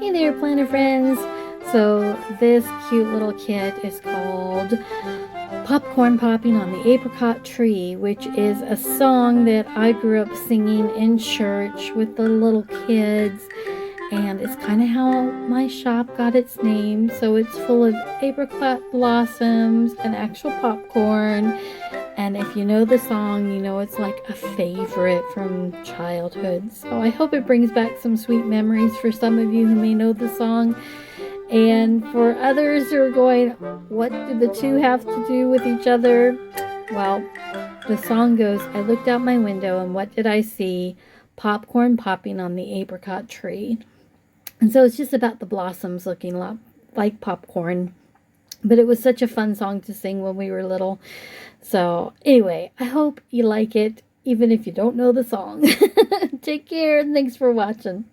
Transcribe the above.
Hey there, planner friends. So this cute little kit is called Popcorn Popping on the Apricot Tree, which is a song that I grew up singing in church with the little kids. And it's kind of how my shop got its name. So it's full of apricot blossoms and actual popcorn. And if you know the song, you know it's like a favorite from childhood. So I hope it brings back some sweet memories for some of you who may know the song. And for others who are going, what do the two have to do with each other? Well, the song goes, I looked out my window and what did I see? Popcorn popping on the apricot tree. And so it's just about the blossoms looking like popcorn. But it was such a fun song to sing when we were little. So anyway, I hope you like it, even if you don't know the song. Take care and thanks for watching.